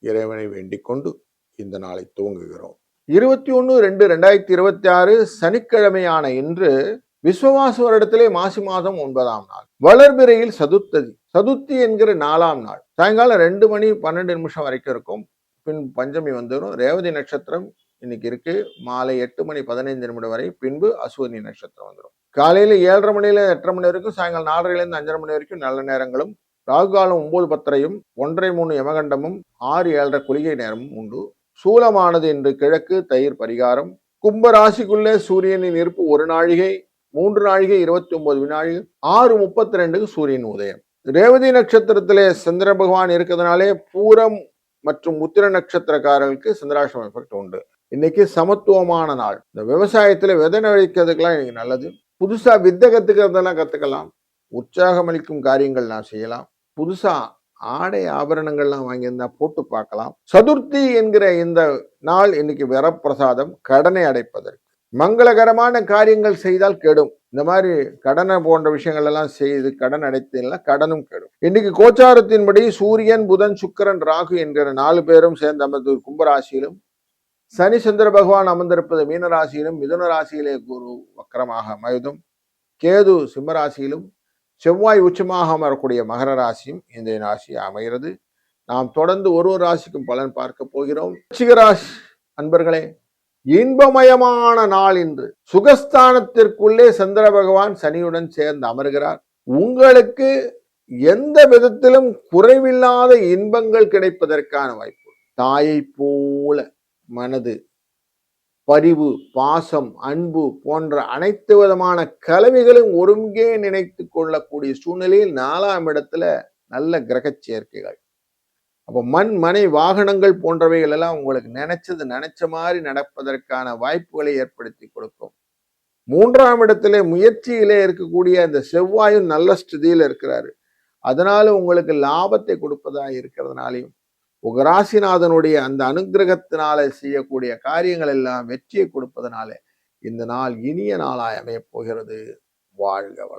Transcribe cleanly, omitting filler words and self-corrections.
இறைவனை வேண்டிக் கொண்டு இந்த நாளை துவங்குகிறோம். 21/2/2026 சனிக்கிழமையான இன்று விஸ்வவாச வருடத்திலே மாசி மாதம் 9ஆம் நாள், வளர்பிறையில் சதுர்த்தி என்கிற 4ஆம் நாள், சாயங்காலம் 2 மணி 12 நிமிஷம் வரைக்கும் இருக்கும். பின் பஞ்சமி வந்துடும். ரேவதி நட்சத்திரம் இன்னைக்கு இருக்கு. மாலை 8 மணி 15 நிமிடம் வரை. பின்பு அசுவனி நட்சத்திரம் வந்துடும். காலையில 7:30 மணில 8:30 மணி வரைக்கும், சாயங்காலம் 4:30 5:30 மணி வரைக்கும் நல்ல நேரங்களும், ராகு காலம் 9:10 1:03 யமகண்டமும் 6:07 குளிகை நேரமும் உண்டு. சூலமானது இன்று கிழக்கு. தயிர் பரிகாரம். கும்ப ராசிக்குள்ளே சூரியனின் இருப்பு 1 நாழிகை 3 நாழிகை 29 வினாழிகள். 6:32 சூரியன் உதயம். ரேவதி நட்சத்திரத்திலே சந்திர பகவான் இருக்கிறதுனாலே பூரம் மற்றும் உத்திர நட்சத்திரக்காரர்களுக்கு சந்திராஷ்டம எஃபெக்ட் உண்டு. இன்னைக்கு சமத்துவமான நாள். இந்த விவசாயத்துல விதை நழிக்கிறதுக்கெல்லாம் இன்னைக்கு நல்லது. புதுசா வித்தை கத்துக்கிறதெல்லாம் கத்துக்கலாம். உற்சாகம் அளிக்கும் காரியங்கள் நான் செய்யலாம். புதுசா ஆடை ஆபரணங்கள்லாம் வாங்கியிருந்தா போட்டு பார்க்கலாம். சதுர்த்தி என்கிற இந்த நாள் இன்னைக்கு வரப்பிரசாதம். கடனை அடைப்பதற்கு மங்களகரமான காரியங்கள் செய்தால் கெடும். இந்த மாதிரி கடனை போன்ற விஷயங்கள் எல்லாம் செய்து கடன் அடைத்தீங்கன்னா கடனும் கெடும். இன்னைக்கு கோச்சாரத்தின்படி சூரியன் புதன் சுக்கிரன் ராகு என்கிற 4 பேரும் சேர்ந்து அமர்ந்து கும்பராசியிலும், சனி சந்திர பகவான் அமர்ந்திருப்பது மீனராசியிலும், மிதுன ராசியிலே குரு வக்கரமாக அமைவதும், கேது சிம்மராசியிலும், செவ்வாய் உச்சமாக அமரக்கூடிய மகர ராசியும் இந்த ராசி அமைகிறது. நாம் தொடர்ந்து ஒரு ராசிக்கும் பலன் பார்க்க போகிறோம். விருச்சிகராசி அன்பர்களே, இன்பமயமான நாள் இன்று. சுகஸ்தானத்திற்குள்ளே சந்திர பகவான் சனியுடன் சேர்ந்து அமர்கிறார். உங்களுக்கு எந்த விதத்திலும் குறைவில்லாத இன்பங்கள் கிடைப்பதற்கான வாய்ப்பு. தாயை போல மனது, பரிவு, பாசம், அன்பு போன்ற அனைத்து விதமான கலவைகளும் ஒருங்கே நினைத்து கொள்ளக்கூடிய சூழ்நிலையில் 4ஆம் இடத்துல நல்ல கிரக சேர்க்கைகள். அப்போ மண், மனை, வாகனங்கள் போன்றவைகள் எல்லாம் உங்களுக்கு நினைச்ச மாதிரி நடப்பதற்கான வாய்ப்புகளை ஏற்படுத்தி கொடுக்கும். 3ஆம் இடத்திலே முயற்சியிலே இருக்கக்கூடிய அந்த செவ்வாயும் நல்ல ஸ்திதியில் இருக்கிறாரு. அதனால உங்களுக்கு லாபத்தை கொடுப்பதா இருக்கிறதுனாலையும், உங்க ராசிநாதனுடைய அந்த அனுகிரகத்தினால செய்யக்கூடிய காரியங்கள் எல்லாம் வெற்றியை கொடுப்பதனால இந்த நாள் இனிய நாளாய் அமையப் போகிறது. வாழ்க வளம்.